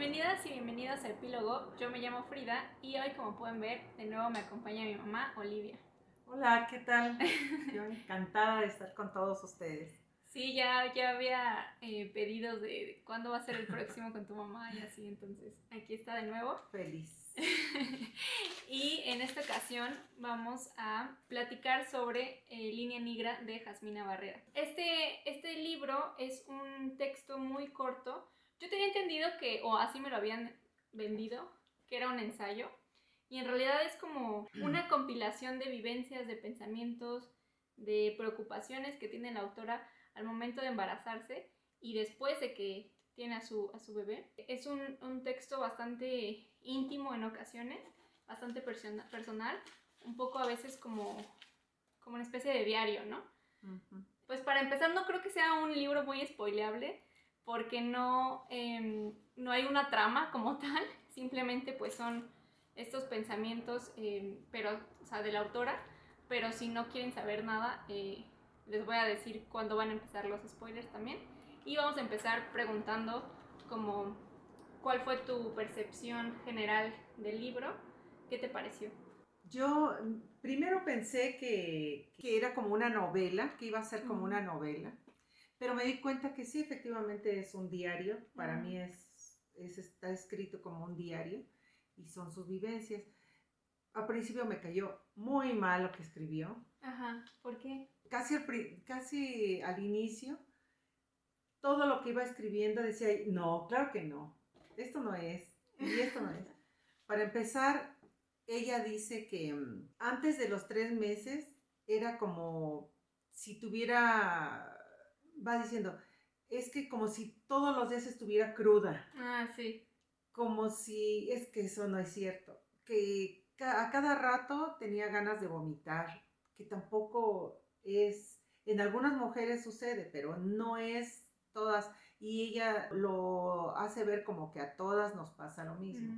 Bienvenidas y bienvenidos al Epílogo. Yo me llamo Frida y hoy, como pueden ver, de nuevo me acompaña mi mamá, Olivia. Hola, ¿qué tal? Yo encantada de estar con todos ustedes. Sí, ya había pedidos de cuándo va a ser el próximo con tu mamá y así, entonces aquí está de nuevo. Feliz. Y en esta ocasión vamos a platicar sobre Línea Negra de Jasmina Barrera. Este libro es un texto muy corto. Yo tenía entendido que, o así me lo habían vendido, que era un ensayo. Y en realidad es como una compilación de vivencias, de pensamientos, de preocupaciones que tiene la autora al momento de embarazarse y después de que tiene a su bebé. Es un texto bastante íntimo en ocasiones, bastante personal, un poco a veces como una especie de diario, ¿no? Uh-huh. Pues para empezar, no creo que sea un libro muy spoileable, porque no hay una trama como tal, simplemente pues son estos pensamientos, pero, o sea, de la autora, pero si no quieren saber nada, les voy a decir cuándo van a empezar los spoilers también. Y vamos a empezar preguntando como cuál fue tu percepción general del libro, ¿qué te pareció? Yo primero pensé que era como una novela, que iba a ser como una novela, pero me di cuenta que sí, efectivamente es un diario. Para mí está escrito como un diario y son sus vivencias. Al principio me cayó muy mal lo que escribió. Ajá, ¿por qué? Casi al inicio, todo lo que iba escribiendo decía, no, claro que no, esto no es, y esto no es. Para empezar, ella dice que antes de los 3 meses era como si tuviera, va diciendo, es que como si todos los días estuviera cruda. Ah, sí. Como si, es que eso no es cierto, que a cada rato tenía ganas de vomitar, que tampoco es, en algunas mujeres sucede, pero no es todas, y ella lo hace ver como que a todas nos pasa lo mismo.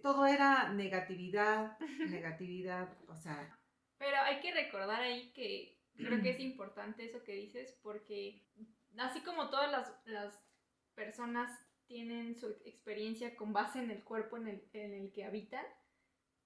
Todo era negatividad, o sea. Pero hay que recordar ahí que creo que es importante eso que dices, porque así como todas las personas tienen su experiencia con base en el cuerpo en el que habitan,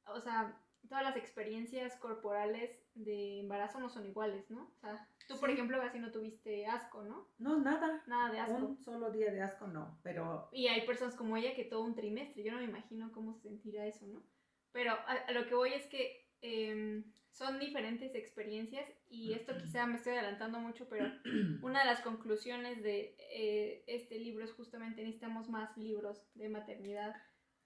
o sea, todas las experiencias corporales de embarazo no son iguales, ¿no? O sea, tú, sí, por ejemplo, casi no tuviste asco, ¿no? No, nada. Nada de asco. Un solo día de asco no, pero... Y hay personas como ella que todo un trimestre, yo no me imagino cómo se sentirá eso, ¿no? Pero a lo que voy es que son diferentes experiencias y esto quizá me estoy adelantando mucho, pero una de las conclusiones de este libro es justamente necesitamos más libros de maternidad.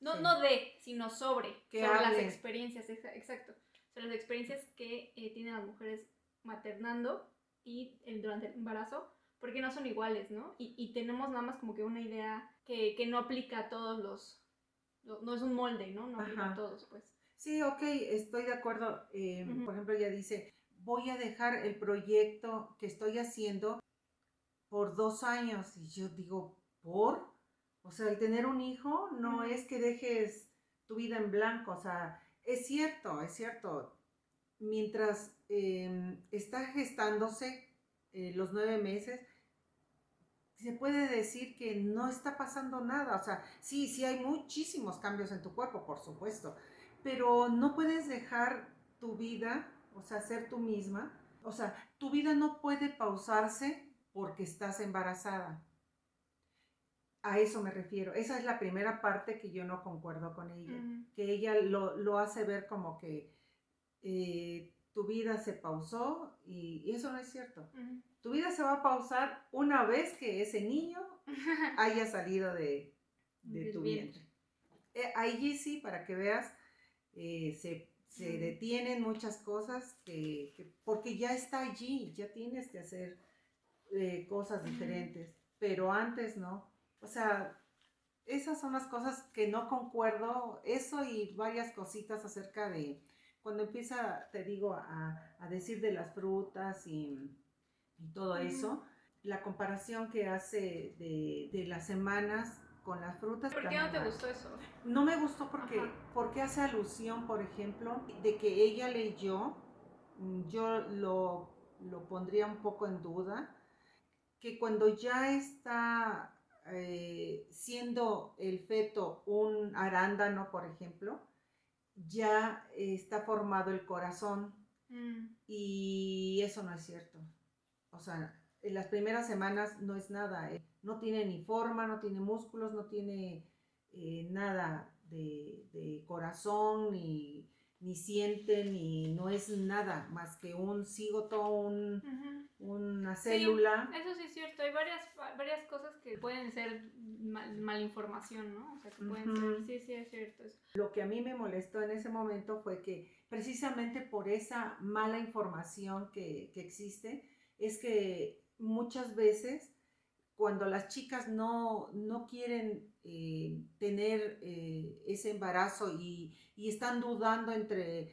No, sí, no de, sino sobre las experiencias, exacto. Sobre las experiencias que tienen las mujeres maternando y durante el embarazo, porque no son iguales, ¿no? Y tenemos nada más como que una idea que no aplica a todos no es un molde, ¿no? No aplica a todos, pues. Sí, ok, estoy de acuerdo. Por ejemplo, ella dice, voy a dejar el proyecto que estoy haciendo por 2 años. Y yo digo, ¿por? O sea, el tener un hijo no es que dejes tu vida en blanco. O sea, es cierto, es cierto. Mientras está gestándose los 9 meses, se puede decir que no está pasando nada. O sea, sí hay muchísimos cambios en tu cuerpo, por supuesto, pero no puedes dejar tu vida, o sea, ser tú misma. O sea, tu vida no puede pausarse porque estás embarazada. A eso me refiero. Esa es la primera parte que yo no concuerdo con ella. Que ella lo hace ver como que tu vida se pausó y eso no es cierto. Tu vida se va a pausar una vez que ese niño haya salido de tu vientre. Allí sí, para que veas, se detienen muchas cosas porque ya está allí, ya tienes que hacer cosas diferentes, pero antes no. O sea, esas son las cosas que no concuerdo, eso y varias cositas acerca de cuando empieza, te digo, a decir de las frutas y todo eso, la comparación que hace de las semanas con las frutas. ¿Por qué no te gustó eso? No me gustó porque hace alusión, por ejemplo, de que ella leyó, yo lo pondría un poco en duda, que cuando ya está siendo el feto un arándano, por ejemplo, ya está formado el corazón y eso no es cierto. O sea, en las primeras semanas no es nada, no tiene ni forma, no tiene músculos, no tiene nada de corazón, ni siente, ni no es nada más que un cigoto, una célula. Sí, eso sí es cierto. Hay varias cosas que pueden ser malinformación, ¿no? O sea, que pueden ser, sí es cierto eso. Lo que a mí me molestó en ese momento fue que precisamente por esa mala información que existe, es que muchas veces cuando las chicas no quieren tener ese embarazo y están dudando entre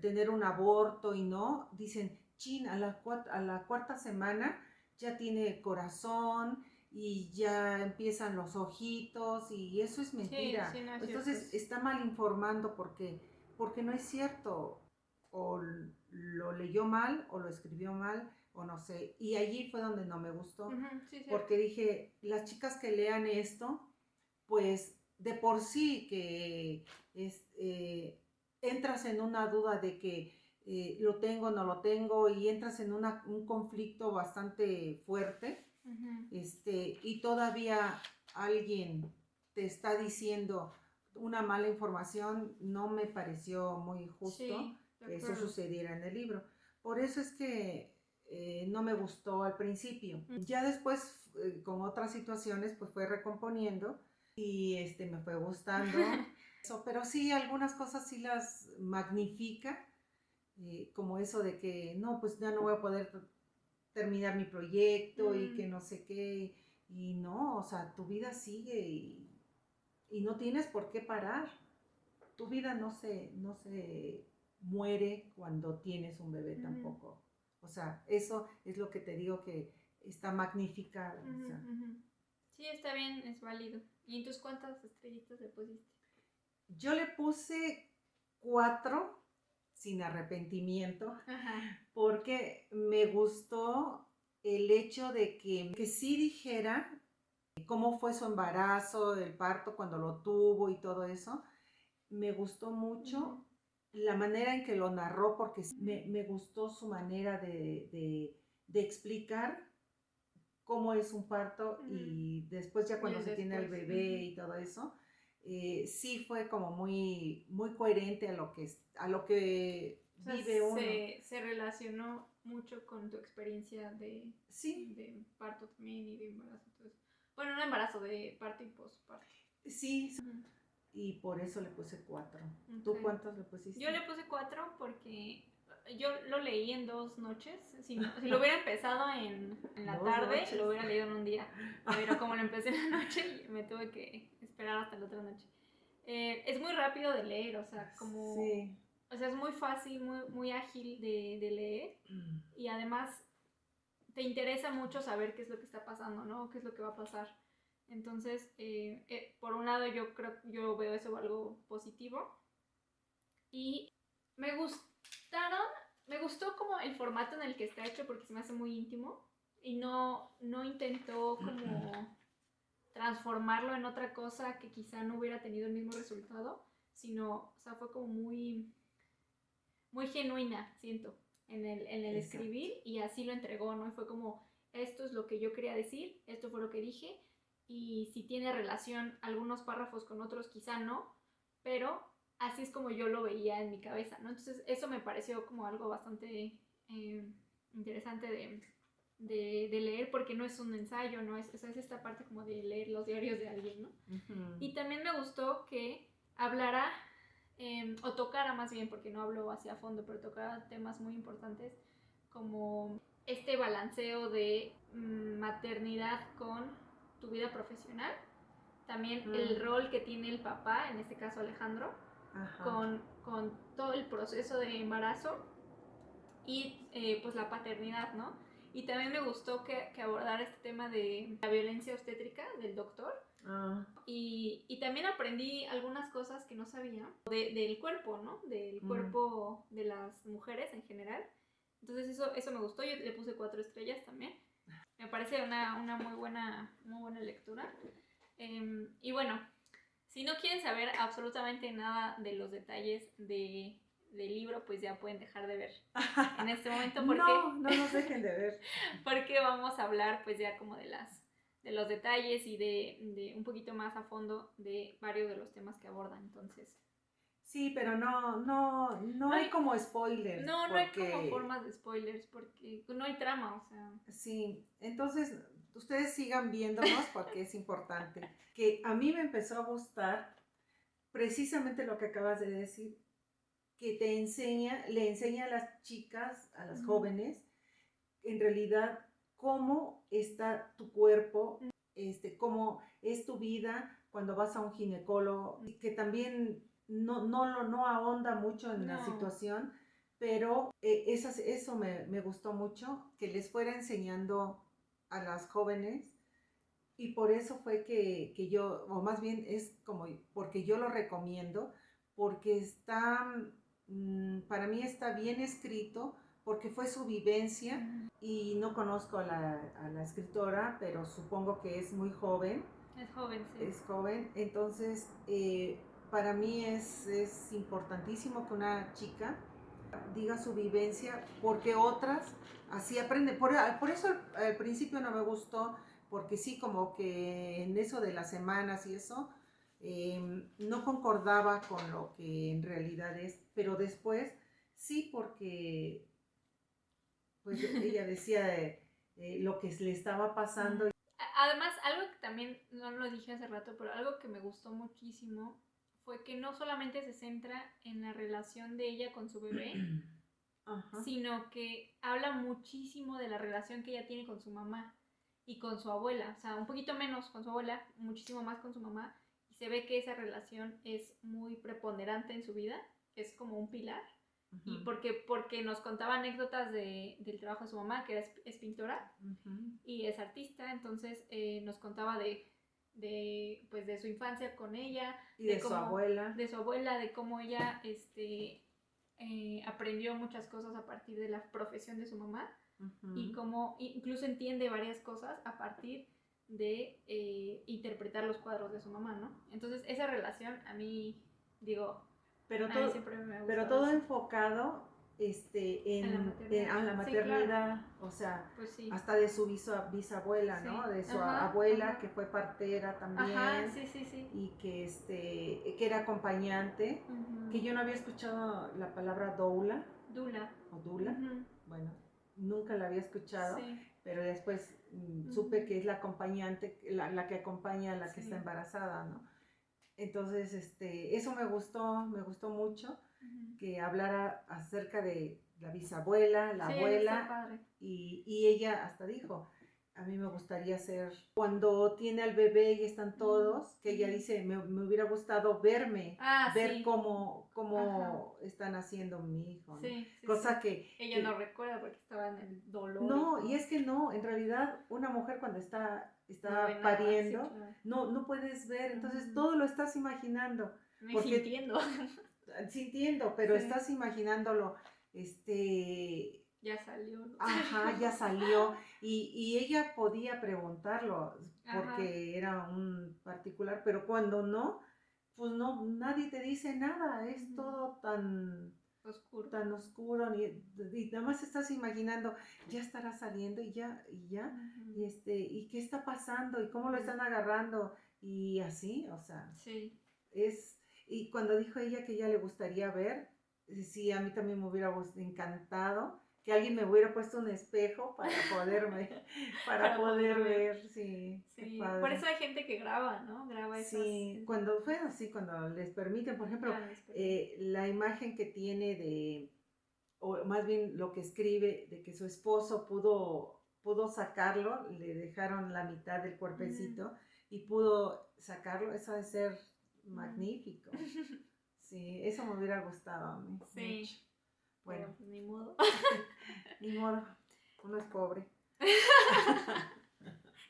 tener un aborto y no, dicen, chin, a la cuarta semana ya tiene corazón y ya empiezan los ojitos y eso es mentira. Sí, no es Entonces cierto. está mal informando porque no es cierto. O lo leyó mal o lo escribió mal o no sé. Y allí fue donde no me gustó. Sí, porque dije, las chicas que lean esto, pues de por sí que entras en una duda de que lo tengo, no lo tengo, y entras en un conflicto bastante fuerte, y todavía alguien te está diciendo una mala información, no me pareció muy justo que eso sucediera en el libro. Por eso es que no me gustó al principio. Ya después, con otras situaciones, pues fue recomponiendo y me fue gustando. Pero sí, algunas cosas sí las magnifica, como eso de que no, pues ya no voy a poder terminar mi proyecto y que no sé qué. Y no, o sea, tu vida sigue y no tienes por qué parar. Tu vida no se muere cuando tienes un bebé tampoco. O sea, eso es lo que te digo que está magnificado. O sea. Sí, está bien, es válido. ¿Y entonces cuántas estrellitas le pusiste? Yo le puse 4 sin arrepentimiento. Porque me gustó el hecho de que sí dijera cómo fue su embarazo, el parto cuando lo tuvo y todo eso. Me gustó mucho la manera en que lo narró, porque me gustó su manera de explicar cómo es un parto y después ya cuando se tiene al bebé y todo eso, sí fue como muy, muy coherente a lo que vive uno. Se relacionó mucho con tu experiencia de parto también y de embarazo. Entonces, bueno, no embarazo, de parto y postparto. Sí, y por eso le puse 4. ¿Tú cuántos le pusiste? Yo le puse 4 porque yo lo leí en 2 noches. Si lo hubiera empezado en la tarde, noches. Lo hubiera leído en un día. Pero como lo empecé en la noche, me tuve que esperar hasta la otra noche. Es muy rápido de leer, o sea, como... Sí. O sea, es muy fácil, muy ágil de leer. Y además te interesa mucho saber qué es lo que está pasando, ¿no? Qué es lo que va a pasar. Entonces, por un lado yo veo eso algo positivo. Y me gustó como el formato en el que está hecho porque se me hace muy íntimo y no intentó como transformarlo en otra cosa que quizá no hubiera tenido el mismo resultado, sino, o sea, fue como muy, muy genuina, siento, en el escribir, y así lo entregó, ¿no? Y fue como, esto es lo que yo quería decir, esto fue lo que dije, y si tiene relación algunos párrafos con otros, quizá no, pero así es como yo lo veía en mi cabeza, ¿no? Entonces eso me pareció como algo bastante interesante de leer, porque no es un ensayo, ¿no? Es esta parte como de leer los diarios de alguien, ¿no? Y también me gustó que hablara, o tocara más bien, porque no hablo hacia fondo, pero tocara temas muy importantes como este balanceo de maternidad con tu vida profesional. También el rol que tiene el papá, en este caso Alejandro, con todo el proceso de embarazo y pues la paternidad, ¿no? Y también me gustó que abordara este tema de la violencia obstétrica del doctor. Y también aprendí algunas cosas que no sabía del cuerpo, ¿no? Del cuerpo de las mujeres en general. Entonces eso me gustó, yo le puse 4 estrellas también. Me parece una muy buena lectura. Y bueno, si no quieren saber absolutamente nada de los detalles del libro, pues ya pueden dejar de ver en este momento. ¿Por qué? No nos dejen de ver. Porque vamos a hablar pues ya como de los detalles y de un poquito más a fondo de varios de los temas que abordan. Entonces, sí, pero no hay como spoilers. No hay como formas de spoilers porque no hay trama, o sea. Sí, entonces ustedes sigan viéndonos porque es importante. Que a mí me empezó a gustar precisamente lo que acabas de decir, que le enseña a las chicas, a las jóvenes, en realidad cómo está tu cuerpo, cómo es tu vida cuando vas a un ginecólogo, y que también no ahonda mucho en la situación, pero eso me gustó mucho, que les fuera enseñando a las jóvenes, y por eso fue que yo, o más bien es como, porque yo lo recomiendo, porque para mí está bien escrito, porque fue su vivencia, y no conozco a la escritora, pero supongo que es muy joven. Es joven, sí. Es joven, entonces para mí es importantísimo que una chica diga su vivencia, porque otras así aprenden. Por eso al principio no me gustó, porque sí, como que en eso de las semanas y eso, no concordaba con lo que en realidad es, pero después sí, porque pues ella decía lo que le estaba pasando. Además, algo que también, no lo dije hace rato, pero algo que me gustó muchísimo fue que no solamente se centra en la relación de ella con su bebé, sino que habla muchísimo de la relación que ella tiene con su mamá y con su abuela. O sea, un poquito menos con su abuela, muchísimo más con su mamá. Y se ve que esa relación es muy preponderante en su vida, es como un pilar. Y porque nos contaba anécdotas del trabajo de su mamá, que es pintora y es artista, entonces nos contaba pues de su infancia con ella, y de su abuela, de cómo ella aprendió muchas cosas a partir de la profesión de su mamá y cómo incluso entiende varias cosas a partir de interpretar los cuadros de su mamá, ¿no? Entonces esa relación a mí, digo, pero a mí siempre me ha gustado. Pero todo eso enfocado en la maternidad, sí, claro. O sea, pues sí, hasta de su bisabuela, sí, ¿no? De su abuela, que fue partera también, sí. Y que era acompañante, que yo no había escuchado la palabra Dula. O Dula, bueno, nunca la había escuchado, sí, pero después supe que es la acompañante, la que acompaña a la que está embarazada, ¿no? Entonces, eso me gustó mucho, que hablara acerca de la bisabuela, la abuela, y ella hasta dijo, a mí me gustaría ser, cuando tiene al bebé y están todos, que ella dice, me hubiera gustado ver cómo están haciendo mi hijo, ¿no? Sí, cosa que ella no recuerda porque estaba en el dolor. No, y es que no, en realidad una mujer cuando está pariendo, nada, sí, claro. no puedes ver, entonces todo lo estás imaginando. Sintiendo, pero estás imaginándolo, ya salió, ¿no? Ajá, ya salió, y ella podía preguntarlo, porque era un particular, pero cuando no, pues no, nadie te dice nada, es todo tan oscuro, y nada más estás imaginando, ya estará saliendo y ya, y qué está pasando, y cómo lo están agarrando, y así, o sea, sí. Y cuando dijo ella que ella le gustaría ver, sí, a mí también me hubiera encantado que alguien me hubiera puesto un espejo para poder ver, sí, qué padre. Por eso hay gente que graba, ¿no? Graba esas. Sí, cuando les permiten, por ejemplo, la imagen que tiene o más bien lo que escribe, de que su esposo pudo sacarlo, le dejaron la mitad del cuerpecito y pudo sacarlo, eso ha de ser magnífico. Sí, eso me hubiera gustado a mí mucho. Bueno, pues ni modo. Ni modo, uno es pobre.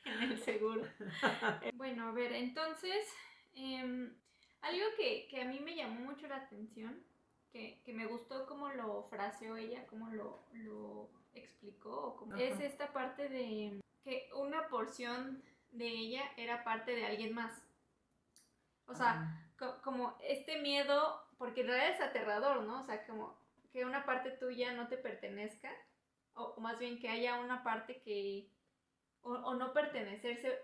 En el seguro. Bueno, a ver, entonces, algo que a mí me llamó mucho la atención, que me gustó cómo lo fraseó ella, cómo lo explicó, o como, Ajá. es esta parte de que una porción de ella era parte de alguien más. O sea, como este miedo, porque en realidad es aterrador, ¿no? O sea, como que una parte tuya no te pertenezca, o más bien que haya una parte que, o no pertenecerse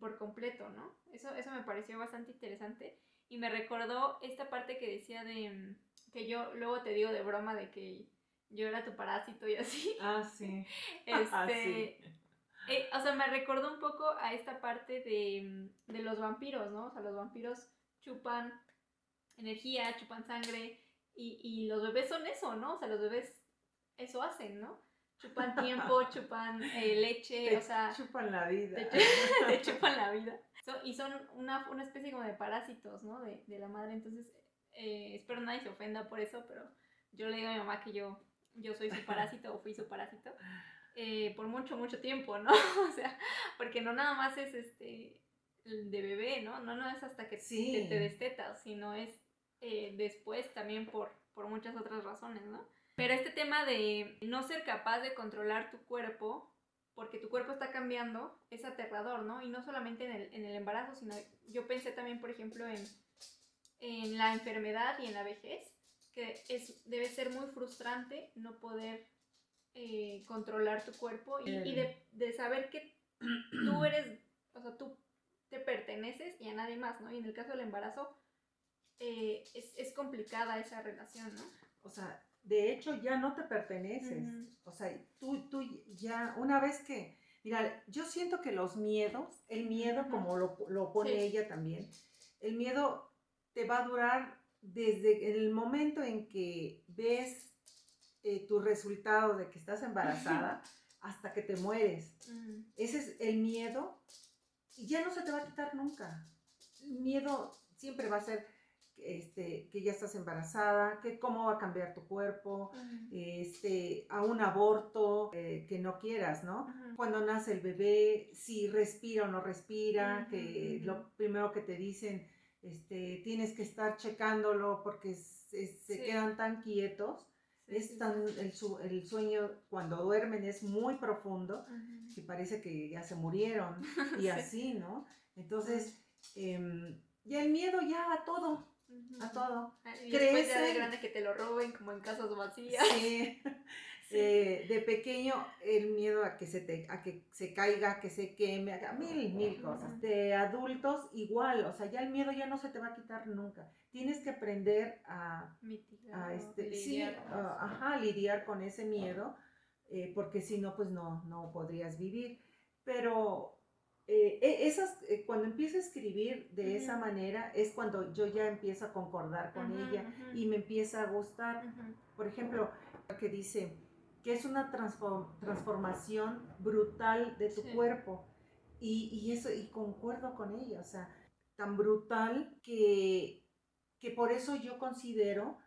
por completo, ¿no? Eso me pareció bastante interesante y me recordó esta parte que decía de, que yo luego te digo de broma de que yo era tu parásito y así. Ah, sí. Este, Sí. o sea, me recordó un poco a esta parte de los vampiros, ¿no? O sea, los vampiros chupan energía, chupan sangre y los bebés son eso, ¿no? O sea, los bebés eso hacen, ¿no? Chupan tiempo, chupan leche, o sea... Chupan la vida. Te chupan la vida. Y son una especie como de parásitos, ¿no? De la madre, entonces espero nadie se ofenda por eso, pero yo le digo a mi mamá que yo soy su parásito o fui su parásito por mucho, mucho tiempo, ¿no? O sea, porque no nada más es de bebé, ¿no? No es hasta que Sí. te destetas, sino es después también por muchas otras razones, ¿no? Pero este tema de no ser capaz de controlar tu cuerpo, porque tu cuerpo está cambiando, es aterrador, ¿no? Y no solamente en el embarazo, sino yo pensé también, por ejemplo, en la enfermedad y en la vejez, que debe ser muy frustrante no poder controlar tu cuerpo y de saber que tú eres, o sea, tú te perteneces y a nadie más, ¿no? Y en el caso del embarazo es complicada esa relación, ¿no? O sea, de hecho ya no te perteneces. O sea, tú ya, una vez que, mira, yo siento que los miedos, el miedo como lo pone Sí. ella también, el miedo te va a durar desde el momento en que ves tu resultado de que estás embarazada hasta que te mueres. Ese es el miedo y ya no se te va a quitar nunca. El miedo siempre va a ser que ya estás embarazada, que cómo va a cambiar tu cuerpo, a un aborto que no quieras, ¿no? Cuando nace el bebé, si respira o no respira, que lo primero que te dicen, tienes que estar checándolo porque se quedan tan quietos. El sueño cuando duermen es muy profundo, que parece que ya se murieron y así, ¿no? Entonces, ya el miedo ya a todo. A todo. Y después ya de grande que te lo roben como en casas vacías. Sí. De pequeño el miedo a que se caiga, que se queme, a mil cosas. De adultos igual, o sea, ya el miedo ya no se te va a quitar nunca. Tienes que aprender a mitigar, lidiar con ese miedo, porque si no, pues no podrías vivir. Pero cuando empiezo a escribir de esa manera es cuando yo ya empiezo a concordar con ella y me empieza a gustar. Por ejemplo, que dice que es una transformación brutal de tu cuerpo y eso, y concuerdo con ella, o sea, tan brutal que por eso yo considero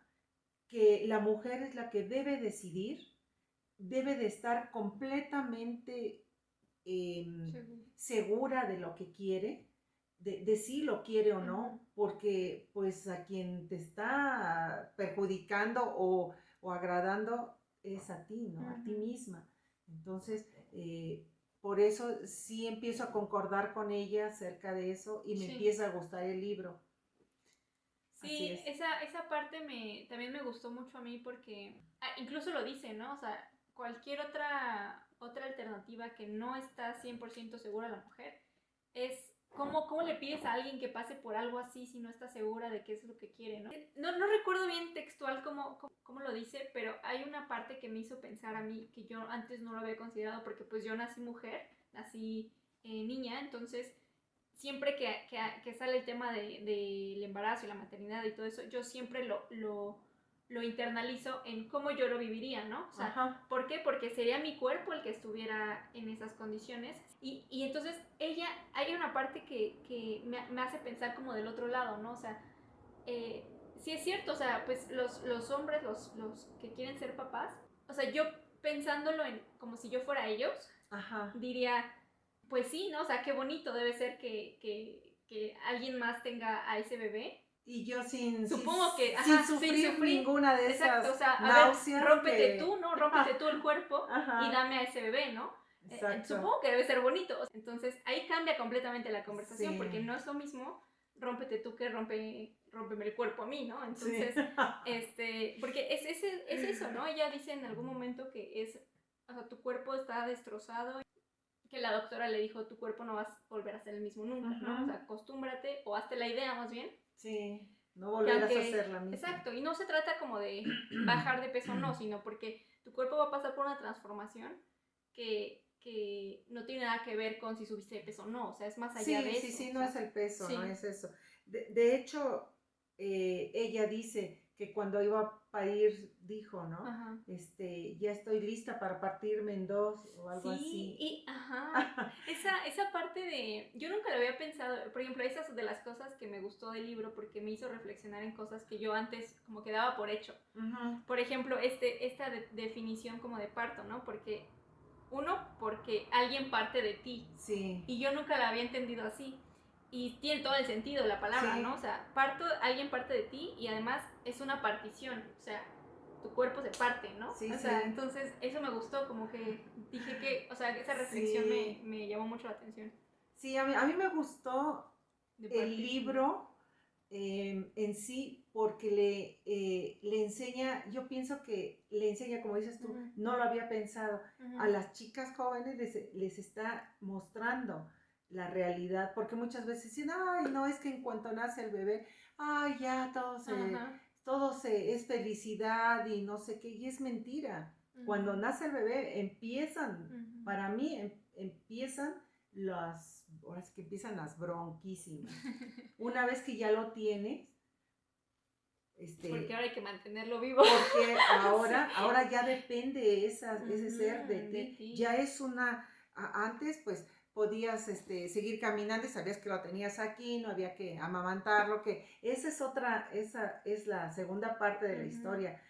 que la mujer es la que debe decidir, debe de estar completamente segura de lo que quiere, de si lo quiere o no, porque pues a quien te está perjudicando o agradando es a ti, ¿no? A ti misma. Entonces, por eso sí empiezo a concordar con ella acerca de eso y me empieza a gustar el libro. Sí, esa parte también me gustó mucho a mí porque incluso lo dice, ¿no? O sea, cualquier otra alternativa que no está 100% segura la mujer es ¿cómo le pides a alguien que pase por algo así si no está segura de qué es lo que quiere, ¿no? No recuerdo bien textual cómo lo dice, pero hay una parte que me hizo pensar a mí que yo antes no lo había considerado porque pues yo nací mujer, nací niña, entonces siempre que sale el tema del embarazo y la maternidad y todo eso, yo siempre lo internalizo en cómo yo lo viviría, ¿no? O sea, ¿por qué? Porque sería mi cuerpo el que estuviera en esas condiciones. Y entonces hay una parte que me hace pensar como del otro lado, ¿no? O sea, sí es cierto, o sea, pues los hombres, los que quieren ser papás, o sea, yo pensándolo como si yo fuera ellos, diría, pues sí, ¿no? O sea, qué bonito debe ser que alguien más tenga a ese bebé Y yo sin Supongo que, sin ajá, sufrir ninguna de exacto, esas o sea, a ver, náuseas rómpete que... tú, ¿no? Rómpete tú el cuerpo y Ajá, dame a ese bebé, ¿no? exacto. Supongo que debe ser bonito. Entonces, ahí cambia completamente la conversación, porque Sí, no es lo mismo rómpete tú que rómpeme el cuerpo a mí, ¿no? sí. Entonces, porque es eso, ¿no? Ella dice en algún momento que o sea, tu cuerpo está destrozado, que la doctora le dijo, tu cuerpo no va a volver a ser el mismo nunca, ¿no? O sea, acostúmbrate o hazte la idea más bien. Sí, no Que volverás a aunque, ser la misma. exacto, y no se trata como de bajar de peso, no, sino porque tu cuerpo va a pasar por una transformación que no tiene nada que ver con si subiste de peso o no, o sea, es más allá Sí, de sí, eso. sí, O no sea, es el peso, sí. no es eso. De hecho, ella dice que cuando iba a parir, dijo, ¿no? Ajá. Ya estoy lista para partirme en dos o algo Sí, así. y ajá, esa parte de, yo nunca lo había pensado, por ejemplo, esas de las cosas que me gustó del libro porque me hizo reflexionar en cosas que yo antes como que daba por hecho. Por ejemplo, esta definición como de parto, ¿no? Porque porque alguien parte de ti. Sí. Y yo nunca la había entendido así. Y tiene todo el sentido la palabra, Sí. ¿no? O sea, alguien parte de ti y además es una partición. O sea, tu cuerpo se parte, ¿no? Sí, o sea, sí. entonces eso me gustó, como que dije que, o sea, esa reflexión Sí. me llamó mucho la atención. Sí, a mí me gustó De el partir. libro en sí porque le enseña, yo pienso que le enseña, como dices tú, no lo había pensado, a las chicas jóvenes les está mostrando la realidad, porque muchas veces dicen, ay, no, es que en cuanto nace el bebé, ay, ya es felicidad y no sé qué, y es mentira. Cuando nace el bebé empiezan, para mí empiezan ahora sí que empiezan las bronquísimas. Una vez que ya lo tienes, porque ahora hay que mantenerlo vivo. Porque ahora ya depende ese ser de ti. Ya es antes pues podías seguir caminando y sabías que lo tenías aquí, no había que amamantarlo, que esa es la segunda parte de la historia,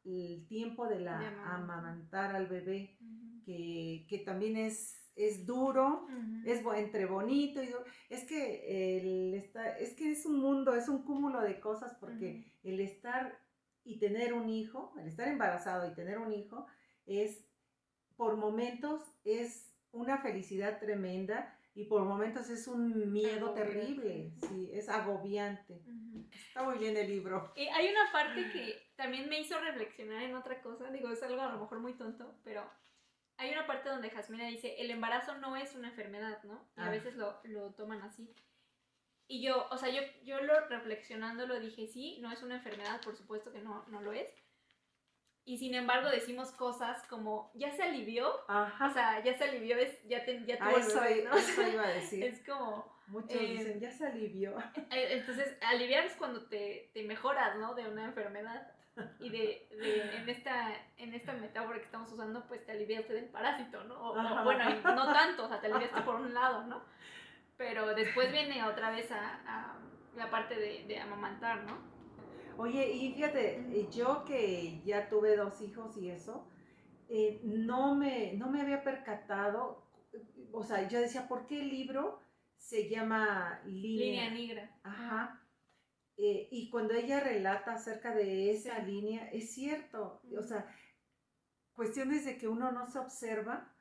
el tiempo de amamantar al bebé, que también es duro, es entre bonito y duro. Es que es un mundo, es un cúmulo de cosas porque el estar y tener un hijo, el estar embarazado y tener un hijo por momentos es una felicidad tremenda y por momentos es un miedo terrible, sí, es agobiante. Está muy bien el libro. Y hay una parte que también me hizo reflexionar en otra cosa, digo, es algo a lo mejor muy tonto, pero hay una parte donde Jasmina dice, el embarazo no es una enfermedad, ¿no? Y a veces lo toman así. Y yo, o sea, yo reflexionando lo dije, sí, no es una enfermedad, por supuesto que no lo es. Y sin embargo decimos cosas como, ¿ya se alivió? Ajá. O sea, ya se alivió, ya tuvo el bebé, ¿no? Eso iba a decir. Es como... Muchos dicen, ya se alivió. Entonces, aliviar es cuando te mejoras, ¿no? De una enfermedad. Y en esta metáfora que estamos usando, pues te aliviaste del parásito, ¿no? O bueno, no tanto, o sea, te aliviaste por un lado, ¿no? Pero después viene otra vez a la parte de amamantar, ¿no? Oye, y fíjate, yo que ya tuve 2 hijos y eso, no me había percatado, o sea, yo decía, ¿por qué el libro se llama Línea negra? Ajá. Y cuando ella relata acerca de esa línea, es cierto, o sea, cuestiones de que uno no se observa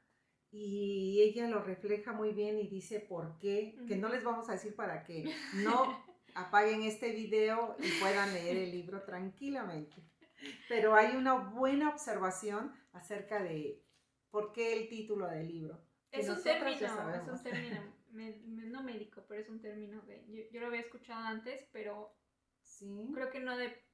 y ella lo refleja muy bien y dice por qué, que no les vamos a decir para que no apaguen este video y puedan leer el libro tranquilamente. Pero hay una buena observación acerca de por qué el título del libro. Es un término, no médico, pero es un término yo lo había escuchado antes, pero sí. Creo que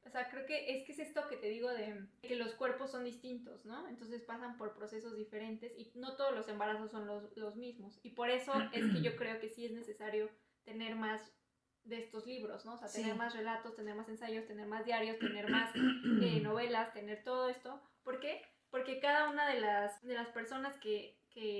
o sea, creo que es esto que te digo de que los cuerpos son distintos, ¿no? Entonces pasan por procesos diferentes y no todos los embarazos son los mismos. Y por eso es que yo creo que sí es necesario tener más de estos libros, ¿no? O sea, tener más relatos, tener más ensayos, tener más diarios, tener más novelas, tener todo esto. ¿Por qué? Porque cada una de las personas que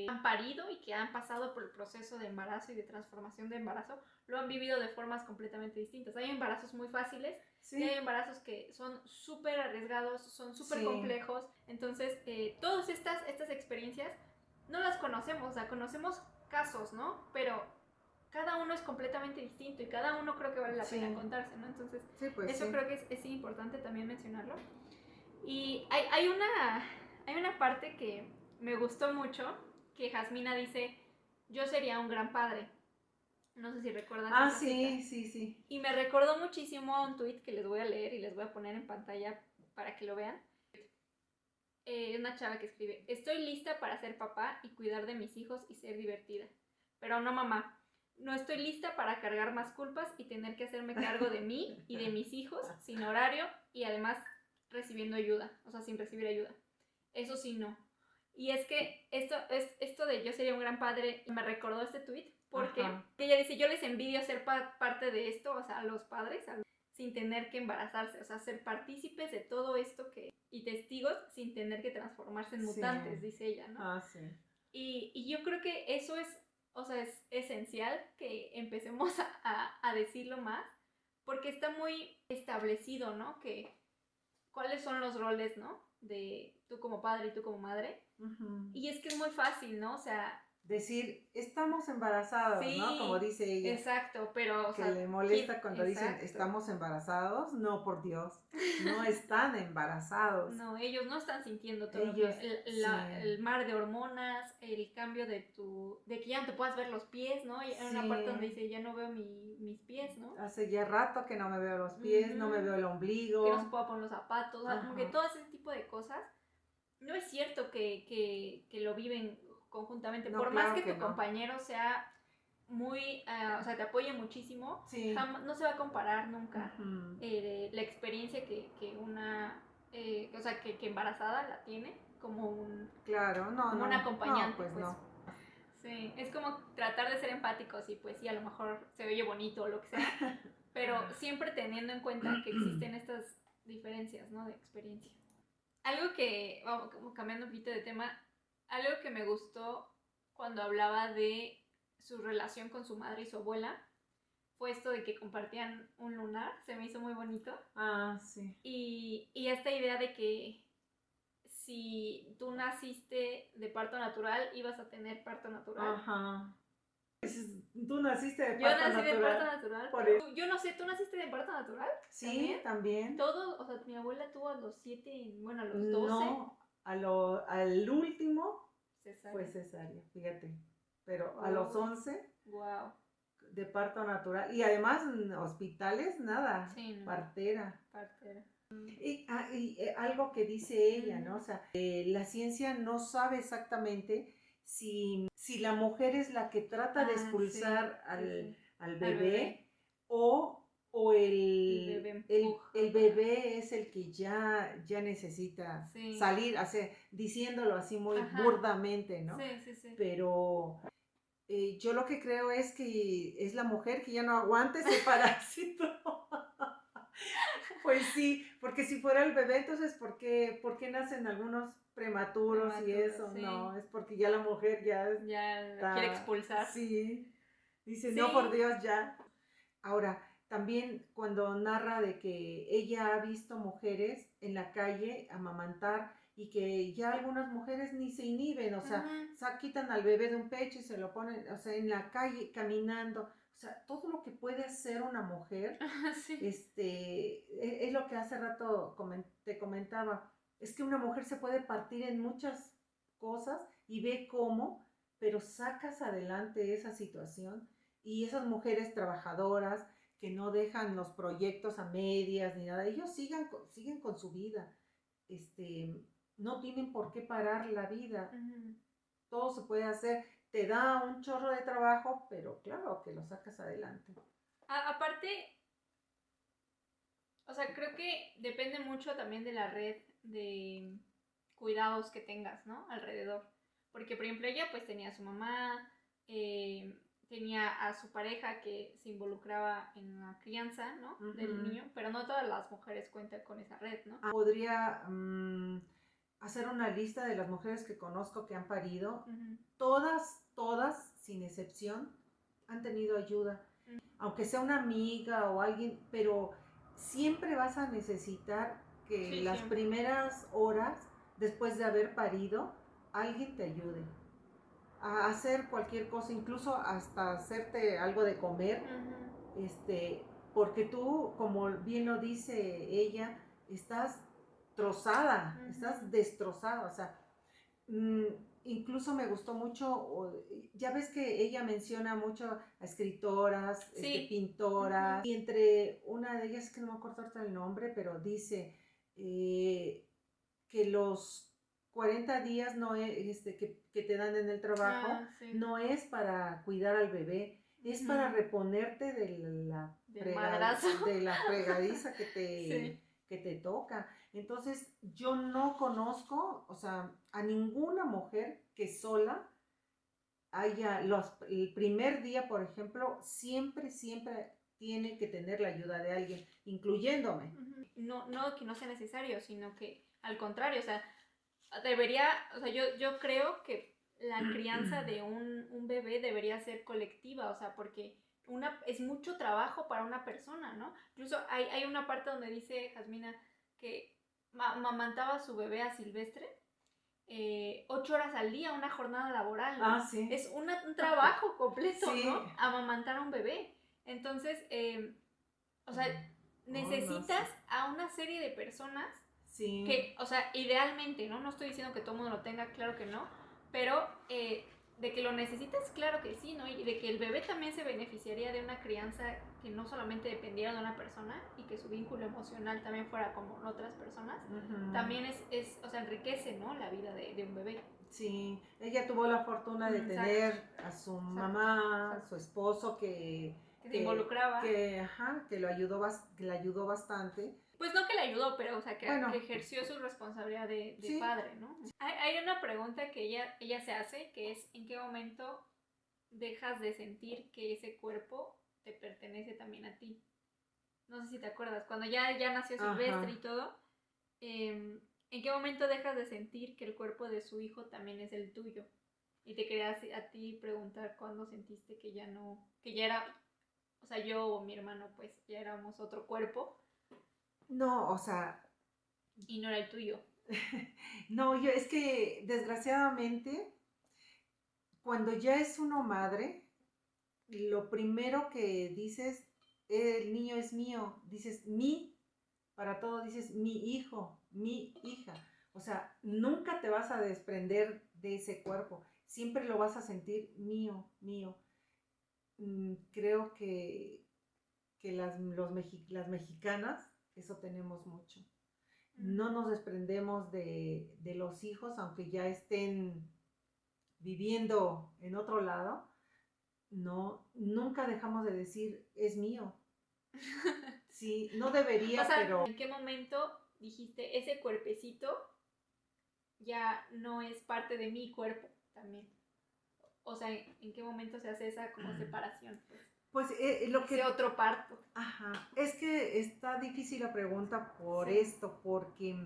han parido y que han pasado por el proceso de embarazo y de transformación de embarazo lo han vivido de formas completamente distintas. Hay embarazos muy fáciles y hay embarazos que son súper arriesgados, son súper complejos. Entonces, todas estas experiencias no las conocemos, o sea, conocemos casos, ¿no? Pero cada uno es completamente distinto y cada uno creo que vale la pena contarse, ¿no? Entonces, sí, pues eso creo que es importante también mencionarlo. Y hay una parte que me gustó mucho, que Jasmina dice, yo sería un gran padre. No sé si recuerdas esa cita. Sí. Y me recordó muchísimo a un tweet que les voy a leer y les voy a poner en pantalla para que lo vean. Una chava que escribe, estoy lista para ser papá y cuidar de mis hijos y ser divertida. Pero no, mamá, no estoy lista para cargar más culpas y tener que hacerme cargo de mí y de mis hijos sin horario y además recibiendo ayuda, o sea, sin recibir ayuda. Eso sí, no. Y es que esto de yo sería un gran padre, me recordó este tweet porque ella dice, yo les envidio ser parte de esto, o sea, a los padres, sin tener que embarazarse, o sea, ser partícipes de todo esto y testigos sin tener que transformarse en mutantes, dice ella, ¿no? Sí. Y yo creo que eso es, o sea, es esencial que empecemos a decirlo más, porque está muy establecido, ¿no? Que cuáles son los roles, ¿no? De tú como padre y tú como madre. Y es que es muy fácil, ¿no? O sea, decir, estamos embarazados, sí, ¿no? Como dice ella. Exacto, pero... Que le molesta cuando dicen, estamos embarazados. No, por Dios, no están embarazados. No, ellos no están sintiendo todo el mar de hormonas, el cambio de que ya no te puedas ver los pies, ¿no? Hay una parte donde dice, ya no veo mis pies, ¿no? Hace ya rato que no me veo los pies, no me veo el ombligo. Que no se pueda poner los zapatos, o sea, como que todo ese tipo de cosas. No es cierto que lo viven conjuntamente, no, por claro más que tu compañero sea muy, o sea, te apoye muchísimo, no se va a comparar nunca la experiencia que una, o sea, que embarazada la tiene como un, como un acompañante, pues. No. Sí, es como tratar de ser empáticos y pues sí, a lo mejor se oye bonito o lo que sea, pero siempre teniendo en cuenta que existen estas diferencias, ¿no? De experiencia. Algo que, vamos, como cambiando un poquito de tema, algo que me gustó cuando hablaba de su relación con su madre y su abuela fue esto de que compartían un lunar, se me hizo muy bonito. Sí. Y esta idea de que si tú naciste de parto natural, ibas a tener parto natural. Ajá. ¿Tú naciste de parto natural? Yo nací de parto natural. Pero, yo no sé, ¿tú naciste de parto natural? Sí, también. Todo, o sea, mi abuela tuvo a los 7, bueno, a los 12. No, al último fue cesárea, fíjate. Pero a los 11 de parto natural. Y además hospitales, nada. Sí, no. Partera. Y algo que dice ella, ¿no? O sea, la ciencia no sabe exactamente si la mujer es la que trata de expulsar al bebé o el bebé es el que ya necesita salir, o sea, diciéndolo así muy burdamente, ¿no? Sí. Pero yo lo que creo es que es la mujer que ya no aguanta ese parásito. Pues sí, porque si fuera el bebé, entonces ¿por qué nacen algunos prematuros y eso? Sí. No, es porque ya la mujer ya está, quiere expulsar. Sí, dice, no, por Dios, ya. Ahora, también cuando narra de que ella ha visto mujeres en la calle amamantar y que ya algunas mujeres ni se inhiben, o sea, quitan al bebé de un pecho y se lo ponen, o sea, en la calle caminando. O sea, todo lo que puede hacer una mujer, es lo que hace rato te comentaba. Es que una mujer se puede partir en muchas cosas y ve cómo, pero sacas adelante esa situación. Y esas mujeres trabajadoras que no dejan los proyectos a medias ni nada, ellos siguen con su vida. No tienen por qué parar la vida. Todo se puede hacer. Te da un chorro de trabajo, pero claro que lo sacas adelante. Aparte, o sea, creo que depende mucho también de la red de cuidados que tengas, ¿no? Alrededor. Porque, por ejemplo, ella pues tenía a su mamá, tenía a su pareja que se involucraba en la crianza, ¿no? Del niño, pero no todas las mujeres cuentan con esa red, ¿no? Podría hacer una lista de las mujeres que conozco que han parido. Todas, sin excepción, han tenido ayuda. Aunque sea una amiga o alguien, pero siempre vas a necesitar que las primeras horas, después de haber parido, alguien te ayude. a hacer cualquier cosa, incluso hasta hacerte algo de comer, porque tú, como bien lo dice ella, estás trozada, estás destrozada, o sea, mm, incluso me gustó mucho, ya ves que ella menciona mucho a escritoras, Sí. pintoras, y entre una de ellas, que no me acuerdo ahorita el nombre, pero dice que los 40 días no es, que te dan en el trabajo, sí. no es para cuidar al bebé, es para reponerte de de la fregadiza Sí. que te toca. Entonces, yo no conozco, o sea, a ninguna mujer que sola haya, el primer día, por ejemplo, siempre tiene que tener la ayuda de alguien, incluyéndome. No que no sea necesario, sino que al contrario, o sea, debería, o sea, yo creo que la crianza de un bebé debería ser colectiva, o sea, porque es mucho trabajo para una persona, ¿no? Incluso hay una parte donde dice Jasmina que mamantaba a su bebé a Silvestre 8 horas al día, una jornada laboral, ¿no? Sí. Es un trabajo completo, Sí. ¿no? Amamantar a un bebé. Entonces, o sea, necesitas a una serie de personas que, o sea, idealmente, ¿no? No estoy diciendo que todo el mundo lo tenga, claro que no, pero de que lo necesitas, claro que sí, ¿no? Y de que el bebé también se beneficiaría de una crianza que no solamente dependiera de una persona y que su vínculo emocional también fuera como otras personas, también o sea, enriquece, ¿no? La vida de un bebé. Sí, ella tuvo la fortuna de tener a su mamá, su esposo que se involucraba. Que lo ayudó, que le ayudó bastante. Pues no que le ayudó, pero o sea, que ejerció su responsabilidad de padre, ¿no? Hay una pregunta que ella se hace, que es ¿en qué momento dejas de sentir que ese cuerpo te pertenece también a ti? No sé si te acuerdas, cuando ya nació Silvestre y todo, ¿en qué momento dejas de sentir que el cuerpo de su hijo también es el tuyo? Y te quería a ti preguntar cuándo sentiste que ya no, que ya era, o sea, yo o mi hermano pues ya éramos otro cuerpo. No, o sea... Y no era el tuyo. No, es que desgraciadamente, cuando ya es uno madre, lo primero que dices, el niño es mío, dices para todo dices mi hijo, mi hija. O sea, nunca te vas a desprender de ese cuerpo, siempre lo vas a sentir mío, mío. Creo que las mexicanas, eso tenemos mucho. No nos desprendemos de los hijos, aunque ya estén viviendo en otro lado. No, nunca dejamos de decir, es mío. Sí, no debería, o sea, pero... ¿en qué momento dijiste, ese cuerpecito ya no es parte de mi cuerpo también? O sea, ¿en qué momento se hace esa como separación? Pues lo que... otro parto. Ajá, es que está difícil la pregunta por esto, porque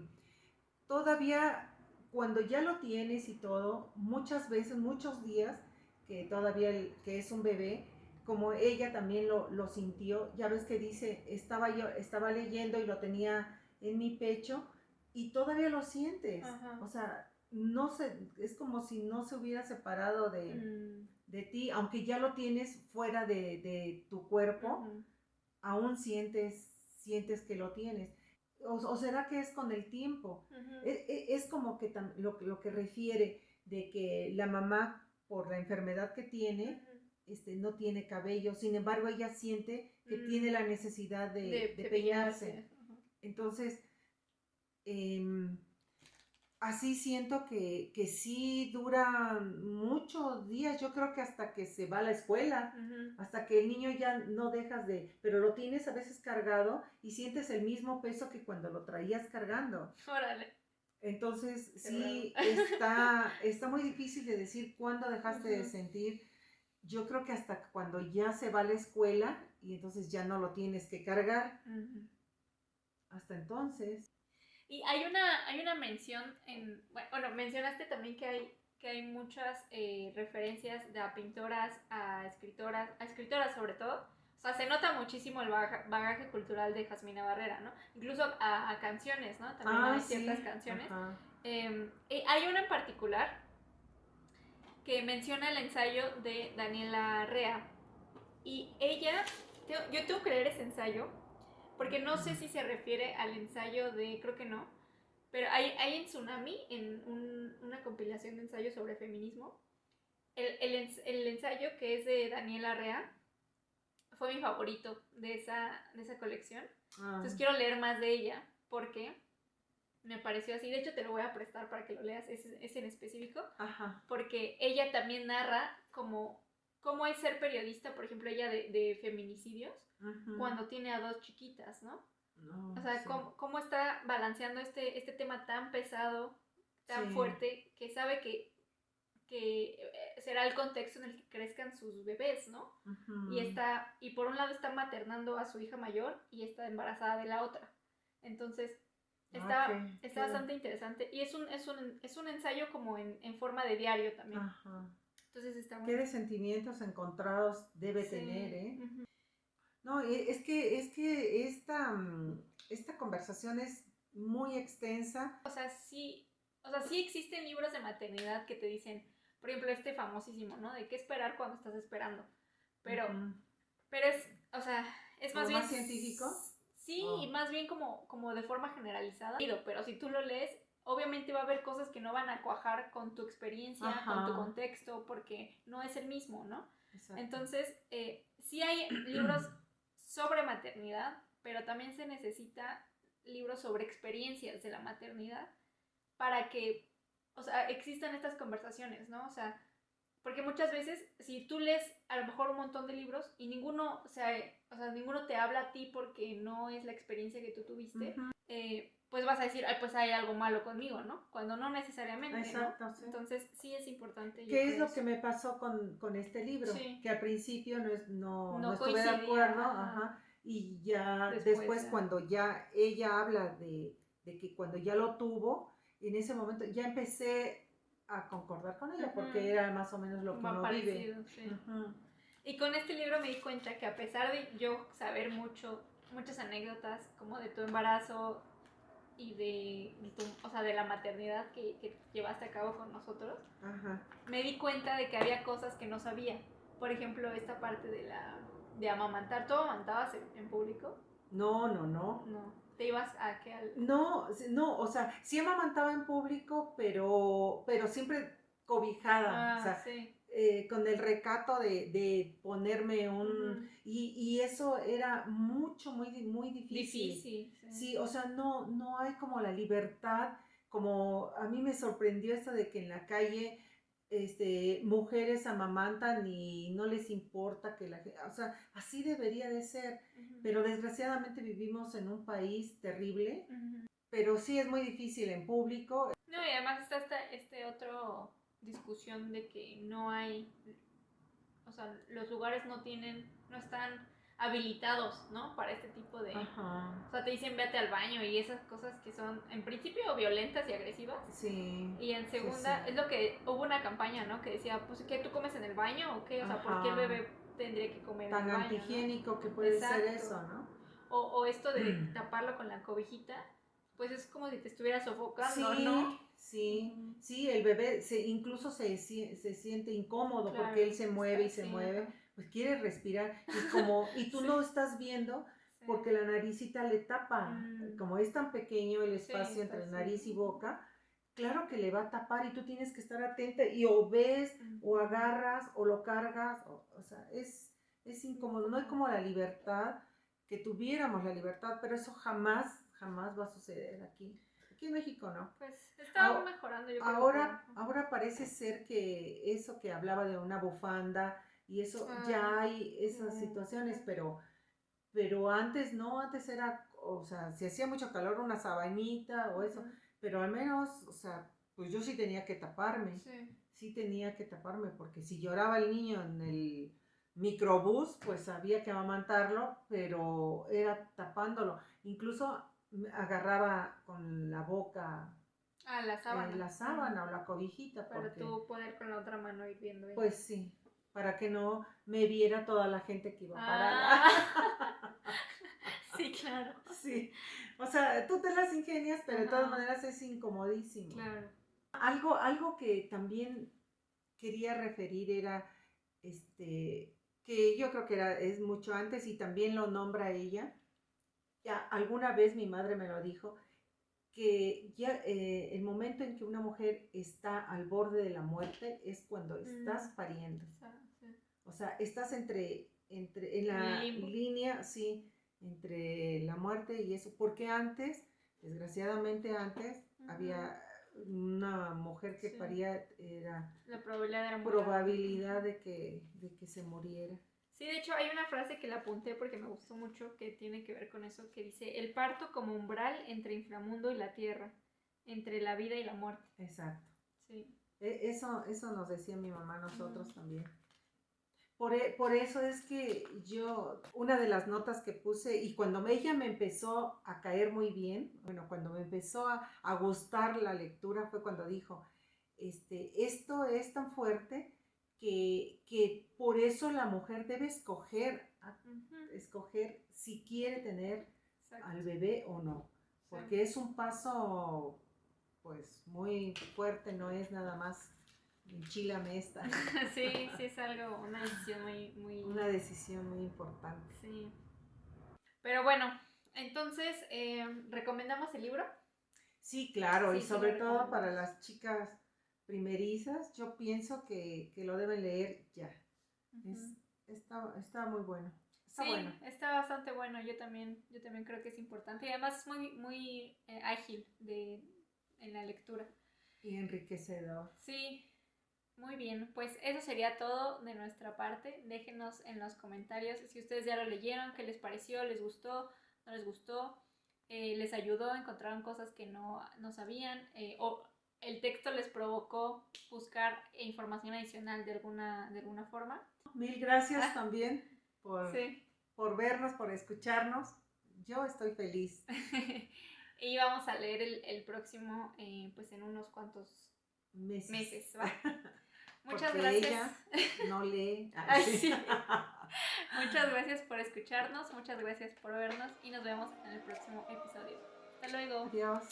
todavía cuando ya lo tienes y todo, muchas veces, muchos días, que todavía que es un bebé, como ella también lo sintió, ya ves que dice, estaba leyendo y lo tenía en mi pecho y todavía lo sientes. O sea, no es como si no se hubiera separado de ti, aunque ya lo tienes fuera de tu cuerpo, aún sientes que lo tienes. O será que es con el tiempo. Es como que lo que refiere de que la mamá, por la enfermedad que tiene, no tiene cabello, sin embargo ella siente que tiene la necesidad de peinarse. Entonces, así siento que sí dura muchos días, yo creo que hasta que se va a la escuela, hasta que el niño ya no dejas pero lo tienes a veces cargado y sientes el mismo peso que cuando lo traías cargando. Órale. Entonces, sí, está muy difícil de decir cuándo dejaste de sentir. Yo creo que hasta cuando ya se va a la escuela y entonces ya no lo tienes que cargar. Hasta entonces. Y hay una mención bueno, mencionaste también que hay muchas referencias a pintoras, a escritoras sobre todo. O sea, se nota muchísimo el bagaje cultural de Jasmina Barrera, ¿no? Incluso a canciones, ¿no? También hay ciertas canciones. Hay una en particular que menciona el ensayo de Daniela Rea. Y ella, yo tengo que leer ese ensayo, porque no sé si se refiere al ensayo de, creo que no, pero hay en Tsunami, en una compilación de ensayos sobre feminismo, el ensayo que es de Daniela Rea fue mi favorito de esa colección. Entonces quiero leer más de ella, porque me pareció así. De hecho, te lo voy a prestar para que lo leas, es en específico. Ajá. Porque ella también narra cómo es ser periodista, por ejemplo, ella de feminicidios, cuando tiene a 2 chiquitas, ¿no? No, o sea, sí. cómo está balanceando este tema tan pesado, tan fuerte, que sabe que será el contexto en el que crezcan sus bebés, ¿no? Y por un lado está maternando a su hija mayor y está embarazada de la otra. Entonces, está bastante interesante. Y es un ensayo como en forma de diario también. Ajá. Entonces está ¿Qué bueno. de sentimientos encontrados debe tener, eh? No, es que esta conversación es muy extensa. O sea, sí existen libros de maternidad que te dicen, por ejemplo, este famosísimo, ¿no? De qué esperar cuando estás esperando. Pero es, o sea, es más bien... ¿Más científico? Sí, y más bien como de forma generalizada. Pero si tú lo lees, obviamente va a haber cosas que no van a cuajar con tu experiencia, con tu contexto, porque no es el mismo, ¿no? Exacto. Entonces, sí hay libros sobre maternidad, pero también se necesita libros sobre experiencias de la maternidad para que, o sea, existan estas conversaciones, ¿no? O sea, porque muchas veces, si tú lees a lo mejor un montón de libros y ninguno, ninguno te habla a ti porque no es la experiencia que tú tuviste, pues vas a decir, ay, pues hay algo malo conmigo, ¿no? Cuando no necesariamente, exacto, ¿no? Sí. Entonces, sí es importante. ¿Qué es lo que me pasó con este libro? Sí. Que al principio no estuve de acuerdo, y ya después cuando ya ella habla de que cuando ya lo tuvo, en ese momento ya empecé a concordar con ella, porque era más o menos lo que uno vive. Sí. Y con este libro me di cuenta que a pesar de yo saber muchas anécdotas como de tu embarazo y de la maternidad que llevaste a cabo con nosotros, me di cuenta de que había cosas que no sabía. Por ejemplo, esta parte de amamantar. ¿Tú amamantabas en público? No. No. ¿Te ibas a qué? No, o sea, sí amamantaba en público, pero siempre cobijada, o sea, sí. Con el recato de ponerme y eso era muy difícil. Sí, o sea, no hay como la libertad, como a mí me sorprendió esto de que en la calle mujeres amamantan y no les importa que la gente, o sea, así debería de ser, pero desgraciadamente vivimos en un país terrible, pero sí es muy difícil en público. No, y además está otro discusión de que no hay, o sea, los lugares no están habilitados, ¿no? Para este tipo de... O sea, te dicen vete al baño y esas cosas que son, en principio, violentas y agresivas. Sí. Y en segunda, es lo que, hubo una campaña, ¿no? Que decía, pues, ¿qué, tú comes en el baño o qué? O sea, ¿por qué el bebé tendría que comer en el baño? Tan antihigiénico, ¿no? Que puede ser eso, ¿no? O esto de taparlo con la cobijita, pues es como si te estuviera sofocando, ¿no? Sí, el bebé incluso se siente incómodo, claro, porque él se mueve y se mueve, pues quiere respirar y tú no estás viendo porque la naricita le tapa, como es tan pequeño el espacio entre nariz y boca, claro que le va a tapar y tú tienes que estar atenta y o ves o agarras o lo cargas, o sea, es incómodo, no hay como la libertad, que tuviéramos la libertad, pero eso jamás va a suceder aquí. Aquí en México no. Pues está mejorando, yo creo. Ahora parece ser que eso que hablaba de una bufanda y eso, ya hay esas situaciones, pero antes no, antes era, o sea, si hacía mucho calor, una sabanita o eso, pero al menos, o sea, pues yo sí tenía que taparme. Sí tenía que taparme, porque si lloraba el niño en el microbús, pues había que amamantarlo, pero era tapándolo. Incluso agarraba con la boca la sábana, o la cobijita. Para tú poder con la otra mano ir viendo ahí. Pues sí, para que no me viera toda la gente que iba a parar. Sí, claro. Sí, o sea, tú te las ingenias, pero de todas maneras es incomodísimo. Claro. Algo que también quería referir era, que yo creo que es mucho antes y también lo nombra ella. Ya, alguna vez mi madre me lo dijo, que ya el momento en que una mujer está al borde de la muerte es cuando estás pariendo. Sí. O sea, estás en la línea, sí, entre la muerte y eso. Porque antes, desgraciadamente antes, había una mujer que paría, era la probabilidad era muy probabilidad de que se muriera. Sí, de hecho hay una frase que la apunté porque me gustó mucho que tiene que ver con eso, que dice, el parto como umbral entre inframundo y la tierra, entre la vida y la muerte. Exacto. Sí. Eso nos decía mi mamá a nosotros también. Por eso es que yo, una de las notas que puse, y cuando ella me empezó a caer muy bien, bueno, cuando me empezó a gustar la lectura fue cuando dijo, esto es tan fuerte que por eso la mujer debe escoger si quiere tener al bebé o no, porque es un paso pues muy fuerte, no es nada más enchilame esta. Sí, es algo, una decisión Una decisión muy importante. Sí. Pero bueno, entonces, ¿recomendamos el libro? Sí, claro, y sobre todo para las chicas primerizas, yo pienso que lo deben leer ya. Está muy bueno. Está bastante bueno. Yo también creo que es importante. Y además es muy ágil en la lectura. Y enriquecedor. Sí, muy bien. Pues eso sería todo de nuestra parte. Déjenos en los comentarios si ustedes ya lo leyeron, qué les pareció, les gustó, no les gustó, les ayudó, encontraron cosas que no sabían, o el texto les provocó buscar información adicional de alguna forma. Mil gracias también por vernos, por escucharnos. Yo estoy feliz. Y vamos a leer el próximo, pues en unos cuantos meses, ¿va? Muchas gracias. Ella no lee. Sí. Muchas gracias por escucharnos, muchas gracias por vernos y nos vemos en el próximo episodio. Hasta luego. Adiós.